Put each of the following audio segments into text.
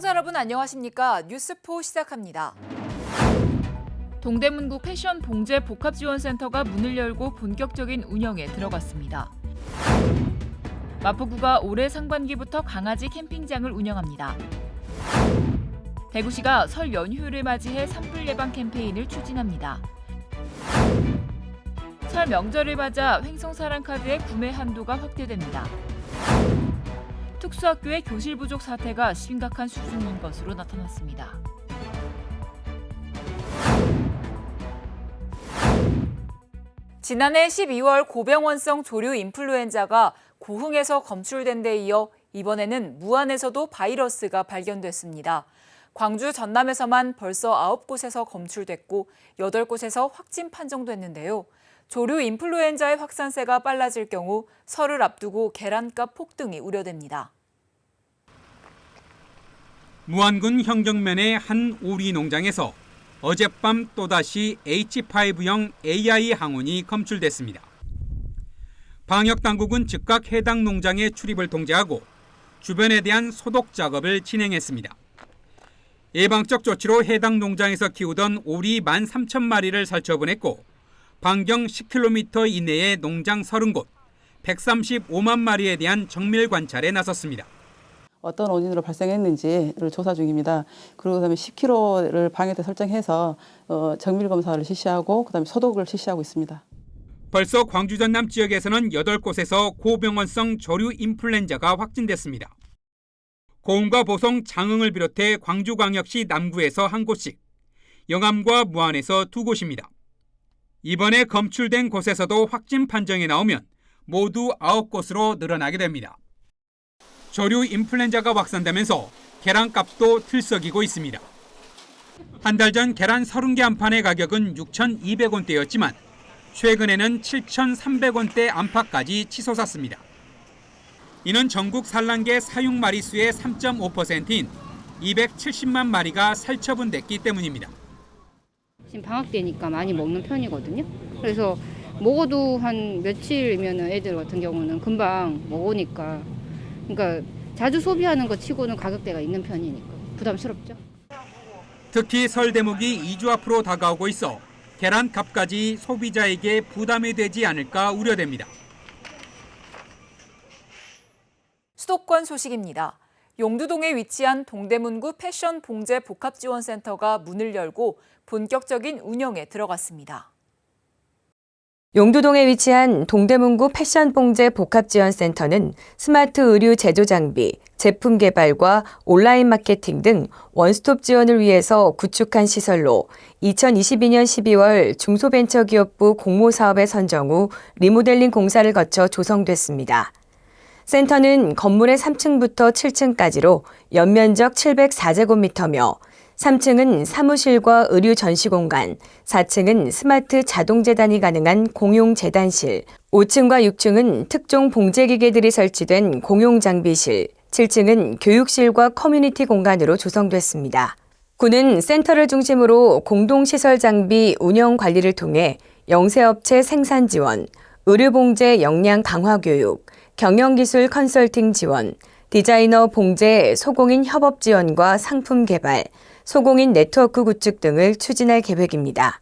시청자 여러분 안녕하십니까? 뉴스포 시작합니다. 동대문구 패션 봉제 복합지원센터가 문을 열고 본격적인 운영에 들어갔습니다. 마포구가 올해 상반기부터 강아지 캠핑장을 운영합니다. 대구시가 설 연휴를 맞이해 산불 예방 캠페인을 추진합니다. 설 명절을 맞아 횡성사랑카드의 구매 한도가 확대됩니다. 특수학교의 교실 부족 사태가 심각한 수준인 것으로 나타났습니다. 지난해 12월 고병원성 조류 인플루엔자가 고흥에서 검출된 데 이어 이번에는 무안에서도 바이러스가 발견됐습니다. 광주 전남에서만 벌써 9곳에서 검출됐고 8곳에서 확진 판정됐는데요. 조류 인플루엔자의 확산세가 빨라질 경우 설을 앞두고 계란값 폭등이 우려됩니다. 무안군 현경면의 한 오리 농장에서 어젯밤 또다시 H5형 AI 항온이 검출됐습니다. 방역당국은 즉각 해당 농장의 출입을 통제하고 주변에 대한 소독 작업을 진행했습니다. 예방적 조치로 해당 농장에서 키우던 오리 13,000마리를 살처분했고 반경 10km 이내의 농장 30곳, 135만 마리에 대한 정밀 관찰에 나섰습니다. 어떤 원인으로 발생했는지를 조사 중입니다. 그리고 그다음에 10km를 방역대 설정해서 정밀 검사를 실시하고 그다음에 소독을 실시하고 있습니다. 벌써 광주 전남 지역에서는 8곳에서 고병원성 조류 인플루엔자가 확진됐습니다. 고흥과 보성, 장흥을 비롯해 광주광역시 남구에서 1곳씩, 영암과 무안에서 2곳입니다. 이번에 검출된 곳에서도 확진 판정이 나오면 모두 9곳으로 늘어나게 됩니다. 조류 인플루엔자가 확산되면서 계란값도 들썩이고 있습니다. 한 달 전 계란 30개 한 판의 가격은 6,200원대였지만 최근에는 7,300원대 안팎까지 치솟았습니다. 이는 전국 산란계 사육 마리수의 3.5%인 270만 마리가 살처분됐기 때문입니다. 지금 방학 때니까 많이 먹는 편이거든요. 그래서 먹어도 한 며칠이면 애들 같은 경우는 금방 먹으니까, 그러니까 자주 소비하는 것 치고는 가격대가 있는 편이니까 부담스럽죠. 특히 설 대목이 2주 앞으로 다가오고 있어 계란 값까지 소비자에게 부담이 되지 않을까 우려됩니다. 수도권 소식입니다. 용두동에 위치한 동대문구 패션 봉제 복합지원센터가 문을 열고 본격적인 운영에 들어갔습니다. 용두동에 위치한 동대문구 패션 봉제 복합지원센터는 스마트 의류 제조 장비, 제품 개발과 온라인 마케팅 등 원스톱 지원을 위해서 구축한 시설로 2022년 12월 중소벤처기업부 공모사업에 선정 후 리모델링 공사를 거쳐 조성됐습니다. 센터는 건물의 3층부터 7층까지로 연면적 704제곱미터며 3층은 사무실과 의류 전시 공간, 4층은 스마트 자동 재단이 가능한 공용 재단실, 5층과 6층은 특종 봉제 기계들이 설치된 공용 장비실, 7층은 교육실과 커뮤니티 공간으로 조성됐습니다. 구는 센터를 중심으로 공동시설 장비 운영 관리를 통해 영세업체 생산 지원, 의류봉제 역량 강화 교육, 경영기술 컨설팅 지원, 디자이너 봉제 소공인 협업 지원과 상품 개발, 소공인 네트워크 구축 등을 추진할 계획입니다.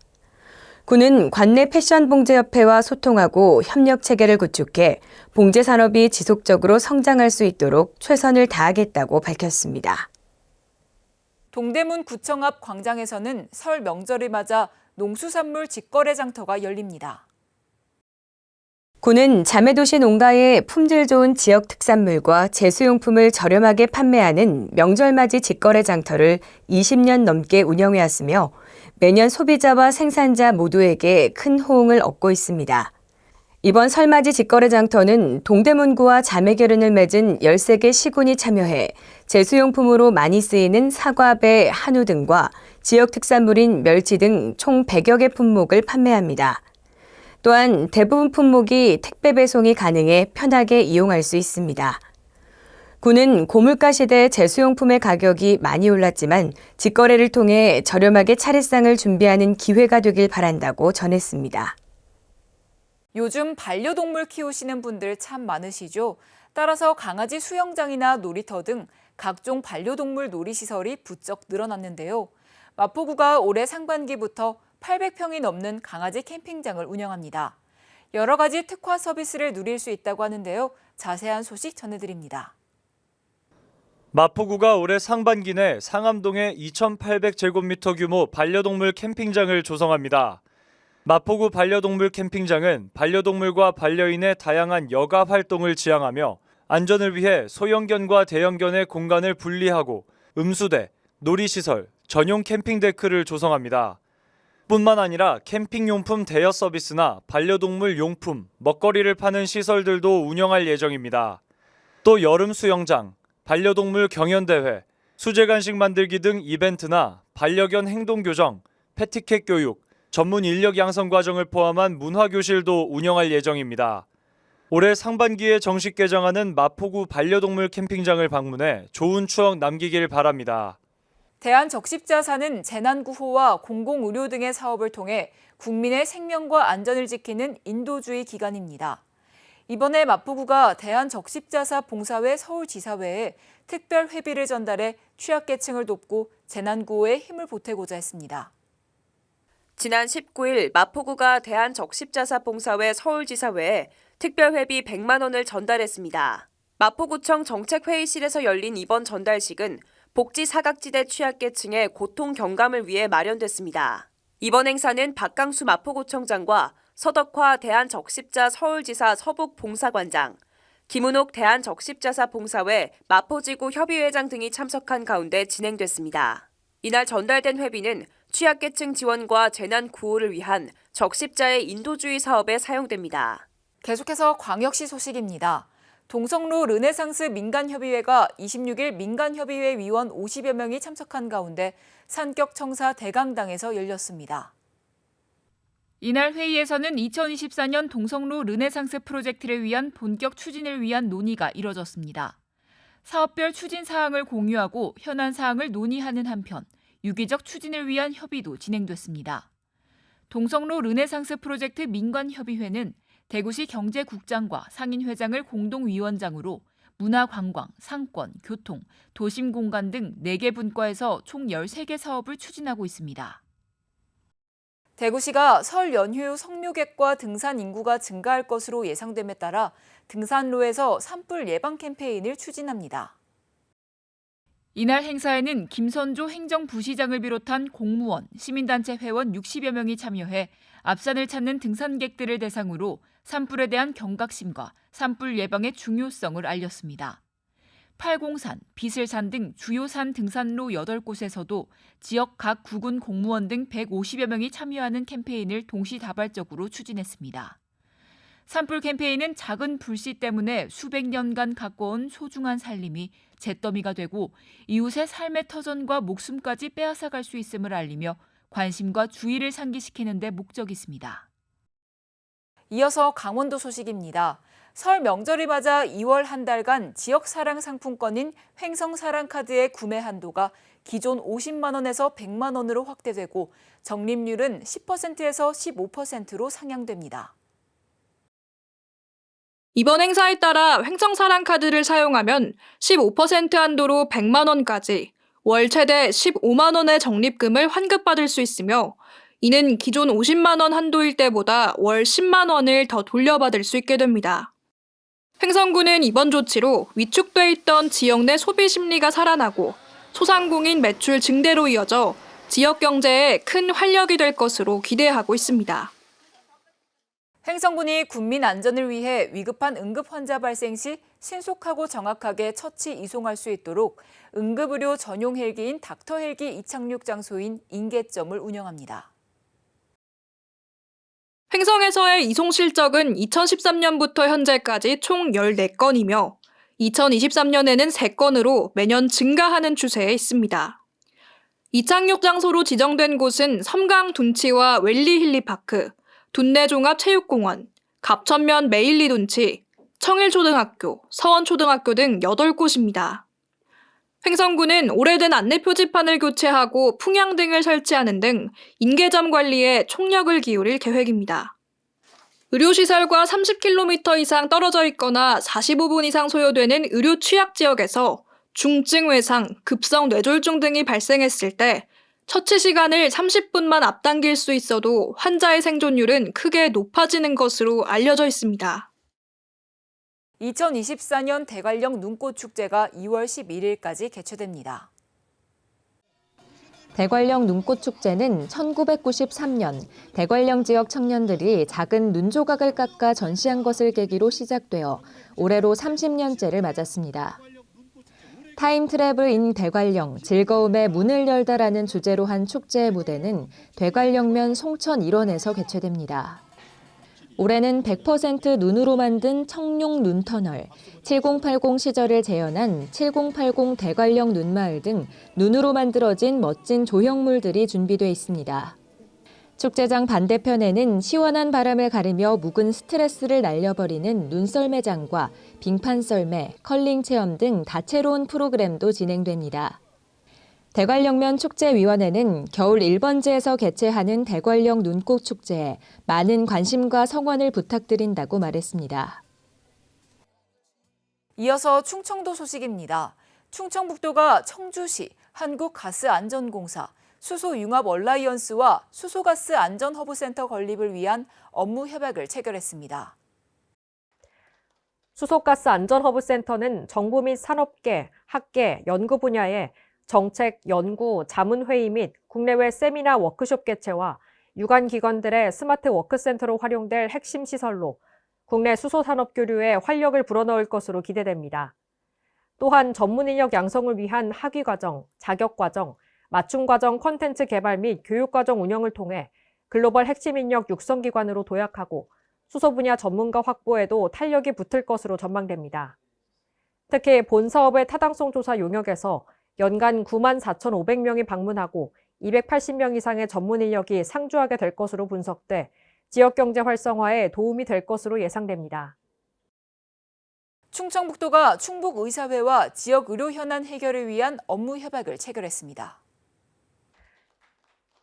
구는 관내 패션 봉제협회와 소통하고 협력 체계를 구축해 봉제 산업이 지속적으로 성장할 수 있도록 최선을 다하겠다고 밝혔습니다. 동대문 구청 앞 광장에서는 설 명절을 맞아 농수산물 직거래 장터가 열립니다. 구는 자매도시 농가의 품질 좋은 지역 특산물과 제수용품을 저렴하게 판매하는 명절맞이 직거래 장터를 20년 넘게 운영해왔으며 매년 소비자와 생산자 모두에게 큰 호응을 얻고 있습니다. 이번 설맞이 직거래 장터는 동대문구와 자매결연을 맺은 13개 시군이 참여해 제수용품으로 많이 쓰이는 사과, 배, 한우 등과 지역 특산물인 멸치 등 총 100여 개 품목을 판매합니다. 또한 대부분 품목이 택배 배송이 가능해 편하게 이용할 수 있습니다. 구는 고물가 시대 제수용품의 가격이 많이 올랐지만 직거래를 통해 저렴하게 차례상을 준비하는 기회가 되길 바란다고 전했습니다. 요즘 반려동물 키우시는 분들 참 많으시죠? 따라서 강아지 수영장이나 놀이터 등 각종 반려동물 놀이시설이 부쩍 늘어났는데요. 마포구가 올해 상반기부터 800평이 넘는 강아지 캠핑장을 운영합니다. 여러 가지 특화 서비스를 누릴 수 있다고 하는데요. 자세한 소식 전해드립니다. 마포구가 올해 상반기 내 상암동에 2,800제곱미터 규모 반려동물 캠핑장을 조성합니다. 마포구 반려동물 캠핑장은 반려동물과 반려인의 다양한 여가 활동을 지향하며 안전을 위해 소형견과 대형견의 공간을 분리하고 음수대, 놀이시설, 전용 캠핑 데크를 조성합니다. 뿐만 아니라 캠핑용품 대여 서비스나 반려동물 용품, 먹거리를 파는 시설들도 운영할 예정입니다. 또 여름 수영장, 반려동물 경연대회, 수제 간식 만들기 등 이벤트나 반려견 행동 교정, 패티켓 교육, 전문 인력 양성 과정을 포함한 문화교실도 운영할 예정입니다. 올해 상반기에 정식 개장하는 마포구 반려동물 캠핑장을 방문해 좋은 추억 남기길 바랍니다. 대한적십자사는 재난구호와 공공의료 등의 사업을 통해 국민의 생명과 안전을 지키는 인도주의 기관입니다. 이번에 마포구가 대한적십자사 봉사회 서울지사회에 특별 회비를 전달해 취약계층을 돕고 재난구호에 힘을 보태고자 했습니다. 지난 19일 마포구가 대한적십자사 봉사회 서울지사회에 특별회비 100만 원을 전달했습니다. 마포구청 정책회의실에서 열린 이번 전달식은 복지 사각지대 취약계층의 고통 경감을 위해 마련됐습니다. 이번 행사는 박강수 마포구청장과 서덕화 대한적십자 서울지사 서북봉사관장, 김은옥 대한적십자사 봉사회 마포지구 협의회장 등이 참석한 가운데 진행됐습니다. 이날 전달된 회비는 취약계층 지원과 재난 구호를 위한 적십자의 인도주의 사업에 사용됩니다. 계속해서 광역시 소식입니다. 동성로 르네상스 민간협의회가 26일 민간협의회 위원 50여 명이 참석한 가운데 산격청사 대강당에서 열렸습니다. 이날 회의에서는 2024년 동성로 르네상스 프로젝트를 위한 본격 추진을 위한 논의가 이뤄졌습니다. 사업별 추진 사항을 공유하고 현안 사항을 논의하는 한편 유기적 추진을 위한 협의도 진행됐습니다. 동성로 르네상스 프로젝트 민관협의회는 대구시 경제국장과 상인회장을 공동위원장으로 문화관광, 상권, 교통, 도심공간 등 4개 분과에서 총 13개 사업을 추진하고 있습니다. 대구시가 설 연휴 성묘객과 등산 인구가 증가할 것으로 예상됨에 따라 등산로에서 산불 예방 캠페인을 추진합니다. 이날 행사에는 김선조 행정부시장을 비롯한 공무원, 시민단체 회원 60여 명이 참여해 앞산을 찾는 등산객들을 대상으로 산불에 대한 경각심과 산불 예방의 중요성을 알렸습니다. 팔공산, 비슬산 등 주요 산 등산로 8곳에서도 지역 각 구군 공무원 등 150여 명이 참여하는 캠페인을 동시다발적으로 추진했습니다. 산불 캠페인은 작은 불씨 때문에 수백 년간 가꿔온 소중한 살림이 잿더미가 되고 이웃의 삶의 터전과 목숨까지 빼앗아갈 수 있음을 알리며 관심과 주의를 상기시키는 데 목적이 있습니다. 이어서 강원도 소식입니다. 설 명절을 맞아 2월 한 달간 지역 사랑 상품권인 횡성 사랑카드의 구매 한도가 기존 50만 원에서 100만 원으로 확대되고 적립률은 10%에서 15%로 상향됩니다. 이번 행사에 따라 횡성사랑카드를 사용하면 15% 한도로 100만 원까지 월 최대 15만 원의 적립금을 환급받을 수 있으며 이는 기존 50만 원 한도일 때보다 월 10만 원을 더 돌려받을 수 있게 됩니다. 횡성구는 이번 조치로 위축돼 있던 지역 내 소비 심리가 살아나고 소상공인 매출 증대로 이어져 지역 경제에 큰 활력이 될 것으로 기대하고 있습니다. 횡성군이 국민 안전을 위해 위급한 응급 환자 발생 시 신속하고 정확하게 처치 이송할 수 있도록 응급의료 전용 헬기인 닥터 헬기 이착륙 장소인 인계점을 운영합니다. 횡성에서의 이송 실적은 2013년부터 현재까지 총 14건이며 2023년에는 3건으로 매년 증가하는 추세에 있습니다. 이착륙 장소로 지정된 곳은 섬강 둔치와 웰리 힐리파크, 둔내 종합체육공원, 갑천면 메일리 둔치, 청일초등학교, 서원초등학교 등 8곳입니다. 횡성구는 오래된 안내 표지판을 교체하고 풍향 등을 설치하는 등 인계점 관리에 총력을 기울일 계획입니다. 의료시설과 30km 이상 떨어져 있거나 45분 이상 소요되는 의료 취약 지역에서 중증 외상, 급성 뇌졸중 등이 발생했을 때 처치 시간을 30분만 앞당길 수 있어도 환자의 생존율은 크게 높아지는 것으로 알려져 있습니다. 2024년 대관령 눈꽃축제가 2월 11일까지 개최됩니다. 대관령 눈꽃축제는 1993년 대관령 지역 청년들이 작은 눈 조각을 깎아 전시한 것을 계기로 시작되어 올해로 30년째를 맞았습니다. 타임 트래블 인 대관령, 즐거움의 문을 열다라는 주제로 한 축제의 무대는 대관령면 송천 일원에서 개최됩니다. 올해는 100% 눈으로 만든 청룡 눈터널, 7080 시절을 재현한 7080 대관령 눈마을 등 눈으로 만들어진 멋진 조형물들이 준비돼 있습니다. 축제장 반대편에는 시원한 바람을 가르며 묵은 스트레스를 날려버리는 눈썰매장과 빙판썰매, 컬링 체험 등 다채로운 프로그램도 진행됩니다. 대관령면 축제위원회는 겨울 1번지에서 개최하는 대관령 눈꽃 축제에 많은 관심과 성원을 부탁드린다고 말했습니다. 이어서 충청도 소식입니다. 충청북도가 청주시 한국가스안전공사, 수소융합 얼라이언스와 수소가스 안전허브센터 건립을 위한 업무 협약을 체결했습니다. 수소가스 안전허브센터는 정부 및 산업계, 학계, 연구 분야의 정책, 연구, 자문회의 및 국내외 세미나 워크숍 개최와 유관 기관들의 스마트 워크센터로 활용될 핵심 시설로 국내 수소산업 교류에 활력을 불어넣을 것으로 기대됩니다. 또한 전문 인력 양성을 위한 학위과정, 자격과정, 맞춤과정 콘텐츠 개발 및 교육과정 운영을 통해 글로벌 핵심 인력 육성기관으로 도약하고 수소 분야 전문가 확보에도 탄력이 붙을 것으로 전망됩니다. 특히 본 사업의 타당성 조사 용역에서 연간 94,500명이 방문하고 280명 이상의 전문 인력이 상주하게 될 것으로 분석돼 지역경제 활성화에 도움이 될 것으로 예상됩니다. 충청북도가 충북의사회와 지역 의료 현안 해결을 위한 업무 협약을 체결했습니다.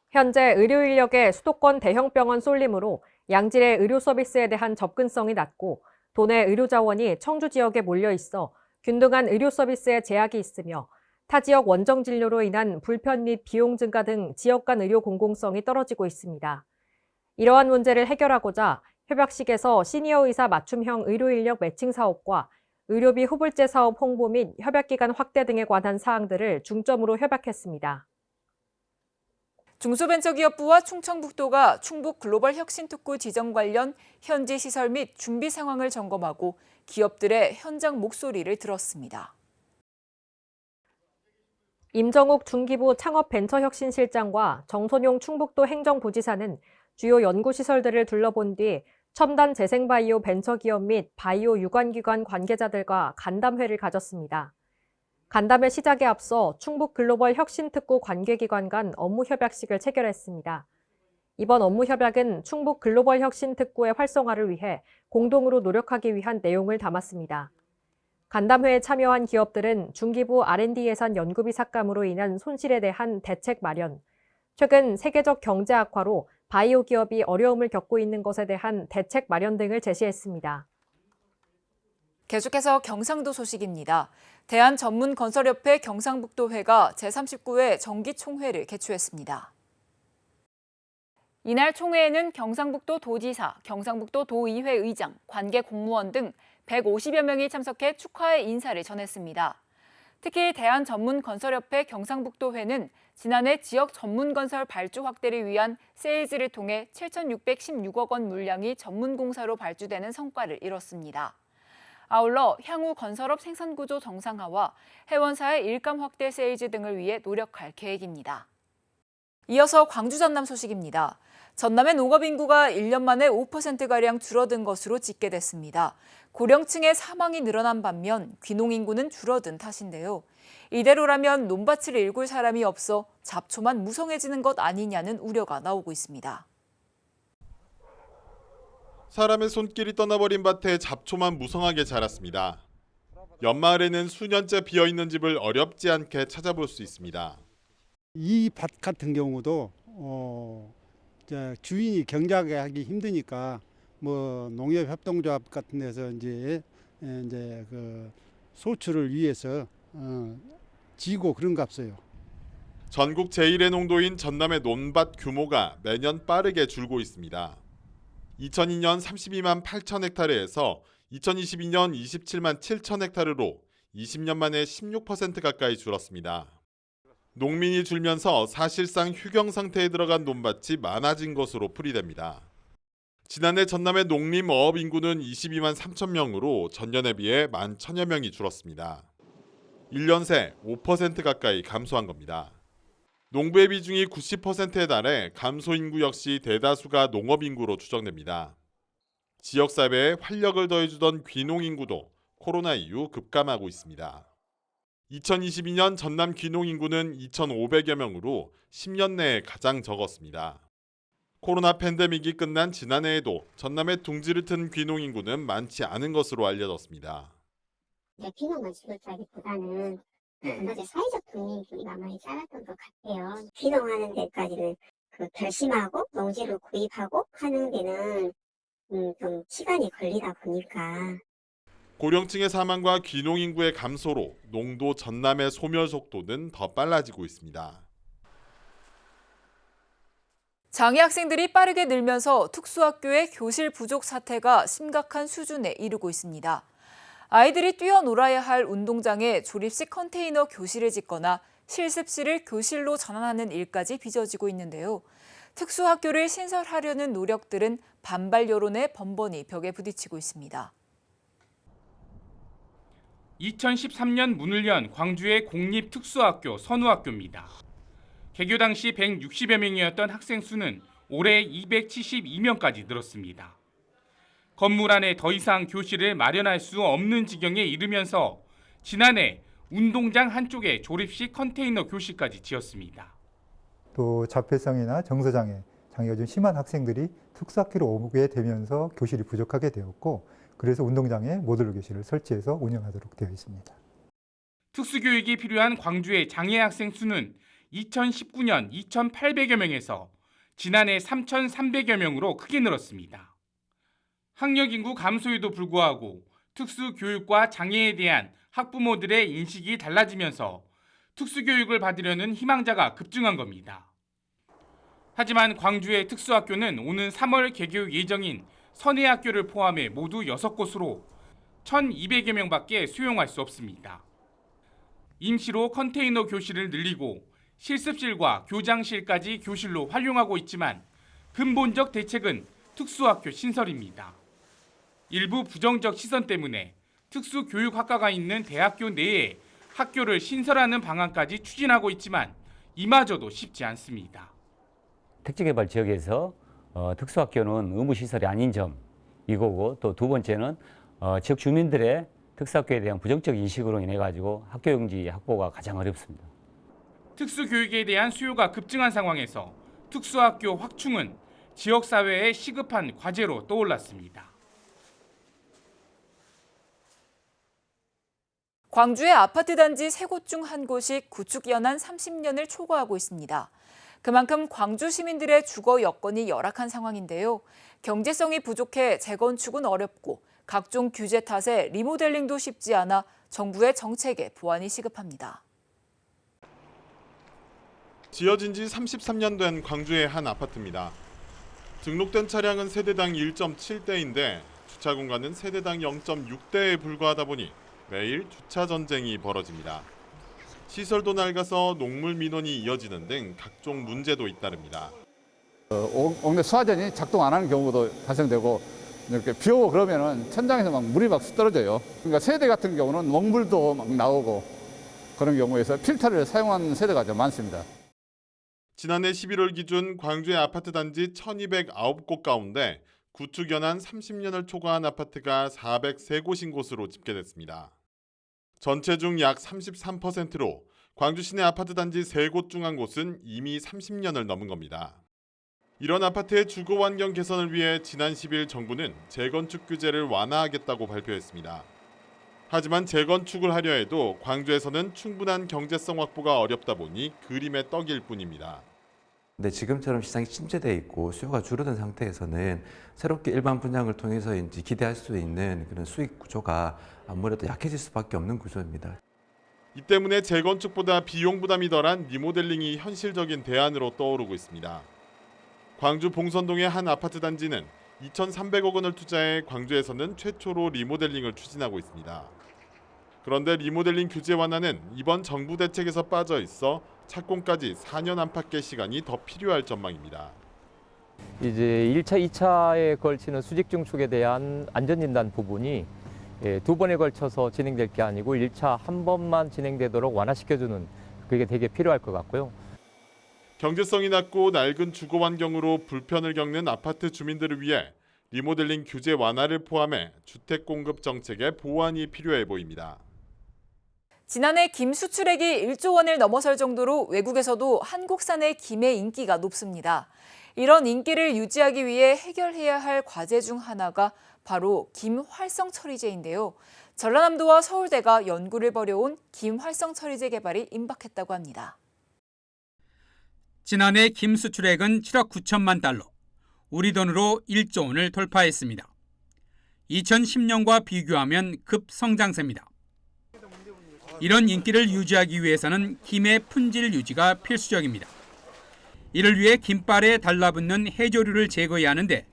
현재 의료 인력의 수도권 대형 병원 쏠림으로 양질의 의료 서비스에 대한 접근성이 낮고 도내 의료 자원이 청주 지역에 몰려 있어 균등한 의료 서비스에 제약이 있으며 타 지역 원정 진료로 인한 불편 및 비용 증가 등 지역 간 의료 공공성이 떨어지고 있습니다. 이러한 문제를 해결하고자 협약식에서 시니어 의사 맞춤형 의료 인력 매칭 사업과 의료비 후불제 사업 홍보 및 협약기간 확대 등에 관한 사항들을 중점으로 협약했습니다. 중소벤처기업부와 충청북도가 충북 글로벌 혁신특구 지정 관련 현지 시설 및 준비 상황을 점검하고 기업들의 현장 목소리를 들었습니다. 임정욱 중기부 창업벤처혁신실장과 정선용 충북도 행정부지사는 주요 연구시설들을 둘러본 뒤 첨단 재생바이오 벤처기업 및 바이오 유관기관 관계자들과 간담회를 가졌습니다. 간담회 시작에 앞서 충북 글로벌 혁신특구 관계기관 간 업무 협약식을 체결했습니다. 이번 업무 협약은 충북 글로벌 혁신특구의 활성화를 위해 공동으로 노력하기 위한 내용을 담았습니다. 간담회에 참여한 기업들은 중기부 R&D 예산 연구비 삭감으로 인한 손실에 대한 대책 마련, 최근 세계적 경제 악화로 바이오 기업이 어려움을 겪고 있는 것에 대한 대책 마련 등을 제시했습니다. 계속해서 경상도 소식입니다. 대한전문건설협회 경상북도회가 제39회 정기총회를 개최했습니다. 이날 총회에는 경상북도 도지사, 경상북도 도의회 의장, 관계 공무원 등 150여 명이 참석해 축하의 인사를 전했습니다. 특히 대한전문건설협회 경상북도회는 지난해 지역 전문건설 발주 확대를 위한 세일즈를 통해 7,616억 원 물량이 전문공사로 발주되는 성과를 이뤘습니다. 아울러 향후 건설업 생산구조 정상화와 회원사의 일감 확대 세일즈 등을 위해 노력할 계획입니다. 이어서 광주 전남 소식입니다. 전남의 농업 인구가 1년 만에 5%가량 줄어든 것으로 집계됐습니다. 고령층의 사망이 늘어난 반면 귀농 인구는 줄어든 탓인데요. 이대로라면 논밭을 일굴 사람이 없어 잡초만 무성해지는 것 아니냐는 우려가 나오고 있습니다. 사람의 손길이 떠나버린 밭에 잡초만 무성하게 자랐습니다. 옆마을에는 수년째 비어있는 집을 어렵지 않게 찾아볼 수 있습니다. 이 밭 같은 경우도 주인이 경작하기 힘드니까 뭐 농협협동조합 같은 데서 이제 그 소출을 위해서 지고 그런 값어요. 전국 제1의 농도인 전남의 논밭 규모가 매년 빠르게 줄고 있습니다. 2002년 32만 8천 헥타르에서 2022년 27만 7천 헥타르로 20년 만에 16% 가까이 줄었습니다. 농민이 줄면서 사실상 휴경 상태에 들어간 논밭이 많아진 것으로 풀이됩니다. 지난해 전남의 농림어업 인구는 22만 3천 명으로 전년에 비해 1만 1천여 명이 줄었습니다. 1년 새 5% 가까이 감소한 겁니다. 농부의 비중이 90%에 달해 감소 인구 역시 대다수가 농업 인구로 추정됩니다. 지역사회에 활력을 더해주던 귀농 인구도 코로나 이후 급감하고 있습니다. 2022년 전남 귀농 인구는 2,500여 명으로 10년 내에 가장 적었습니다. 코로나 팬데믹이 끝난 지난해에도 전남의 둥지를 튼 귀농 인구는 많지 않은 것으로 알려졌습니다. 귀농만 지급자기보다는 나머지 사회적 독립이 많이 작았던 것 같아요. 귀농하는 데까지는 결심하고 농지를 구입하고 하는 데는 좀 시간이 걸리다 보니까. 고령층의 사망과 귀농 인구의 감소로 농도 전남의 소멸 속도는 더 빨라지고 있습니다. 장애 학생들이 빠르게 늘면서 특수학교의 교실 부족 사태가 심각한 수준에 이르고 있습니다. 아이들이 뛰어놀아야 할 운동장에 조립식 컨테이너 교실을 짓거나 실습실을 교실로 전환하는 일까지 빚어지고 있는데요. 특수학교를 신설하려는 노력들은 반발 여론에 번번이 벽에 부딪히고 있습니다. 2013년 문을 연 광주의 공립특수학교 선우학교입니다. 개교 당시 160여 명이었던 학생 수는 올해 272명까지 늘었습니다. 건물 안에 더 이상 교실을 마련할 수 없는 지경에 이르면서 지난해 운동장 한쪽에 조립식 컨테이너 교실까지 지었습니다. 또 자폐성이나 정서장애, 장애가 좀 심한 학생들이 특수학교로 오게 되면서 교실이 부족하게 되었고 그래서 운동장에 모듈 교실을 설치해서 운영하도록 되어 있습니다. 특수교육이 필요한 광주의 장애 학생 수는 2019년 2,800여 명에서 지난해 3,300여 명으로 크게 늘었습니다. 학력 인구 감소에도 불구하고 특수교육과 장애에 대한 학부모들의 인식이 달라지면서 특수교육을 받으려는 희망자가 급증한 겁니다. 하지만 광주의 특수학교는 오는 3월 개교 예정인 선혜학교를 포함해 모두 6곳으로 1,200여 명밖에 수용할 수 없습니다. 임시로 컨테이너 교실을 늘리고 실습실과 교장실까지 교실로 활용하고 있지만 근본적 대책은 특수학교 신설입니다. 일부 부정적 시선 때문에 특수교육학과가 있는 대학교 내에 학교를 신설하는 방안까지 추진하고 있지만 이마저도 쉽지 않습니다. 택지개발 지역에서 특수학교는 의무시설이 아닌 점 이거고 또 두 번째는 지역 주민들의 특수학교에 대한 부정적 인식으로 인해 가지고 학교용지 확보가 가장 어렵습니다. 특수교육에 대한 수요가 급증한 상황에서 특수학교 확충은 지역사회의 시급한 과제로 떠올랐습니다. 광주의 아파트 단지 3곳 중 한 곳이 구축 연한 30년을 초과하고 있습니다. 그만큼 광주 시민들의 주거 여건이 열악한 상황인데요. 경제성이 부족해 재건축은 어렵고 각종 규제 탓에 리모델링도 쉽지 않아 정부의 정책에 보완이 시급합니다. 지어진 지 33년 된 광주의 한 아파트입니다. 등록된 차량은 세대당 1.7대인데 주차 공간은 세대당 0.6대에 불과하다 보니 매일 주차 전쟁이 벌어집니다. 시설도 낡아서 농물 민원이 이어지는 등 각종 문제도 잇따릅니다. 옥내 수화전이 작동 안 하는 경우도 발생되고 이렇게 비 오고 그러면은 천장에서 막 물이 막 떨어져요. 그러니까 세대 같은 경우는 먹물도 막 나오고 그런 경우에서 필터를 사용하는 세대가 좀 많습니다. 지난해 11월 기준 광주의 아파트 단지 1,209곳 가운데 구축 연한 30년을 초과한 아파트가 403곳인 곳으로 집계됐습니다. 전체 중 약 33%로 광주 시내 아파트 단지 3곳 중 한 곳은 이미 30년을 넘은 겁니다. 이런 아파트의 주거 환경 개선을 위해 지난 10일 정부는 재건축 규제를 완화하겠다고 발표했습니다. 하지만 재건축을 하려 해도 광주에서는 충분한 경제성 확보가 어렵다 보니 그림의 떡일 뿐입니다. 근데 지금처럼 시장이 침체되어 있고 수요가 줄어든 상태에서는 새롭게 일반 분양을 통해서 이제 기대할 수 있는 그런 수익 구조가 아무래도 약해질 수밖에 없는 구조입니다. 이 때문에 재건축보다 비용 부담이 덜한 리모델링이 현실적인 대안으로 떠오르고 있습니다. 광주 봉선동의 한 아파트 단지는 2,300억 원을 투자해 광주에서는 최초로 리모델링을 추진하고 있습니다. 그런데 리모델링 규제 완화는 이번 정부 대책에서 빠져 있어 착공까지 4년 안팎의 시간이 더 필요할 전망입니다. 이제 1차, 2차에 걸치는 수직 증축에 대한 안전진단 부분이 두 번에 걸쳐서 진행될 게 아니고 1차 한 번만 진행되도록 완화시켜주는 그게 되게 필요할 것 같고요. 경제성이 낮고 낡은 주거 환경으로 불편을 겪는 아파트 주민들을 위해 리모델링 규제 완화를 포함해 주택 공급 정책의 보완이 필요해 보입니다. 지난해 김 수출액이 1조 원을 넘어설 정도로 외국에서도 한국산의 김의 인기가 높습니다. 이런 인기를 유지하기 위해 해결해야 할 과제 중 하나가 바로 김 활성 처리제인데요. 전라남도와 서울대가 연구를 벌여온 김 활성 처리제 개발이 임박했다고 합니다. 지난해 김 수출액은 7억 9천만 달러, 우리 돈으로 1조 원을 돌파했습니다. 2010년과 비교하면 급성장세입니다. 이런 인기를 유지하기 위해서는 김의 품질 유지가 필수적입니다. 이를 위해 김발에 달라붙는 해조류를 제거해야 하는데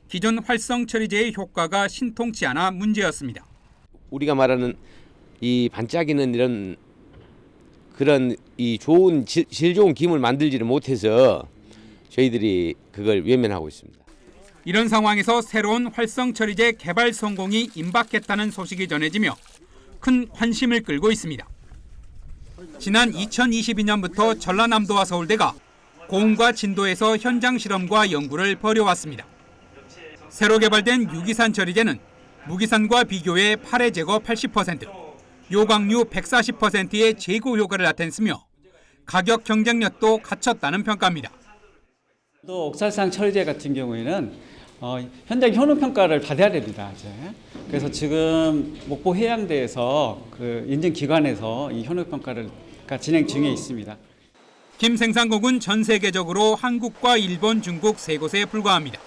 기존 활성 처리제의 효과가 신통치 않아 문제였습니다. 우리가 말하는 이 반짝이는 그런 이 좋은 질 좋은 김을 만들지를 못해서 저희들이 그걸 외면하고 있습니다. 이런 상황에서 새로운 활성 처리제 개발 성공이 임박했다는 소식이 전해지며 큰 관심을 끌고 있습니다. 지난 2022년부터 전라남도와 서울대가 고흥과 진도에서 현장 실험과 연구를 벌여왔습니다. 새로 개발된 유기산 처리제는 무기산과 비교해 파래 제거 80%, 요강류 140%의 제거 효과를 나타냈으며 가격 경쟁력도 갖췄다는 평가입니다. 또 옥살상 처리제 같은 경우에는 현장 효능 평가를 받아야 됩니다. 이제. 그래서 지금 목포 해양대에서 그 인증 기관에서 이 효능 평가를 진행 중에 있습니다. 김 생산국은 전 세계적으로 한국과 일본, 중국 세 곳에 불과합니다.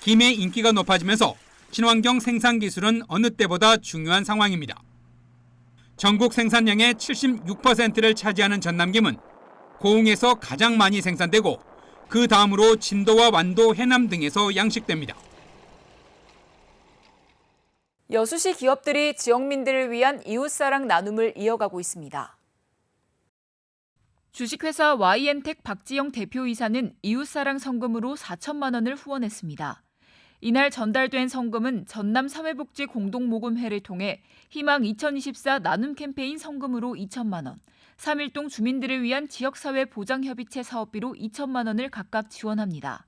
김의 인기가 높아지면서 친환경 생산 기술은 어느 때보다 중요한 상황입니다. 전국 생산량의 76%를 차지하는 전남김은 고흥에서 가장 많이 생산되고 그 다음으로 진도와 완도, 해남 등에서 양식됩니다. 여수시 기업들이 지역민들을 위한 이웃사랑 나눔을 이어가고 있습니다. 주식회사 YN텍 박지영 대표이사는 이웃사랑 성금으로 4천만 원을 후원했습니다. 이날 전달된 성금은 전남사회복지 공동모금회를 통해 희망 2024 나눔 캠페인 성금으로 2천만 원, 3일동 주민들을 위한 지역사회 보장협의체 사업비로 2천만 원을 각각 지원합니다.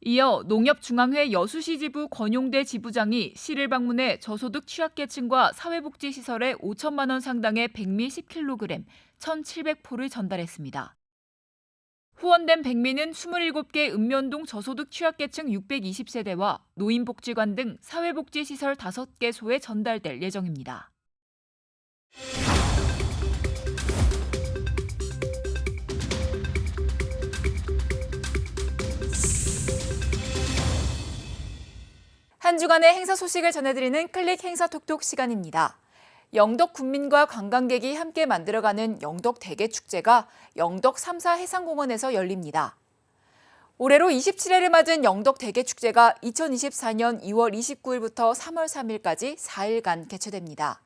이어 농협중앙회 여수시 지부 권용대 지부장이 시를 방문해 저소득 취약계층과 사회복지시설에 5천만 원 상당의 백미 10kg, 1,700포를 전달했습니다. 후원된 백미는 27개 읍면동 저소득 취약계층 620세대와 노인복지관 등 사회복지시설 5개소에 전달될 예정입니다. 한 주간의 행사 소식을 전해드리는 클릭 행사 톡톡 시간입니다. 영덕 군민과 관광객이 함께 만들어가는 영덕 대게축제가 영덕 3사 해상공원에서 열립니다. 올해로 27회를 맞은 영덕 대게축제가 2024년 2월 29일부터 3월 3일까지 4일간 개최됩니다.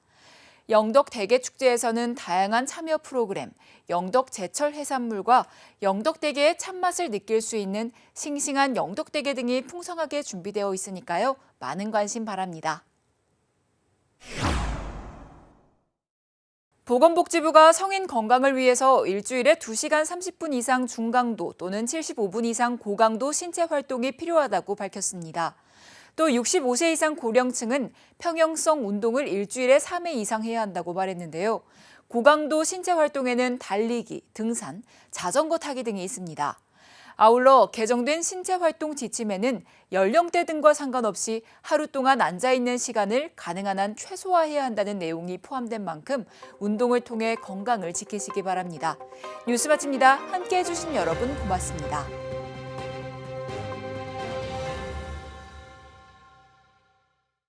영덕 대게축제에서는 다양한 참여 프로그램, 영덕 제철 해산물과 영덕 대게의 참맛을 느낄 수 있는 싱싱한 영덕 대게 등이 풍성하게 준비되어 있으니까요. 많은 관심 바랍니다. 보건복지부가 성인 건강을 위해서 일주일에 2시간 30분 이상 중강도 또는 75분 이상 고강도 신체 활동이 필요하다고 밝혔습니다. 또 65세 이상 고령층은 평형성 운동을 일주일에 3회 이상 해야 한다고 말했는데요. 고강도 신체 활동에는 달리기, 등산, 자전거 타기 등이 있습니다. 아울러 개정된 신체 활동 지침에는 연령대 등과 상관없이 하루 동안 앉아있는 시간을 가능한 한 최소화해야 한다는 내용이 포함된 만큼 운동을 통해 건강을 지키시기 바랍니다. 뉴스 마칩니다. 함께해 주신 여러분 고맙습니다.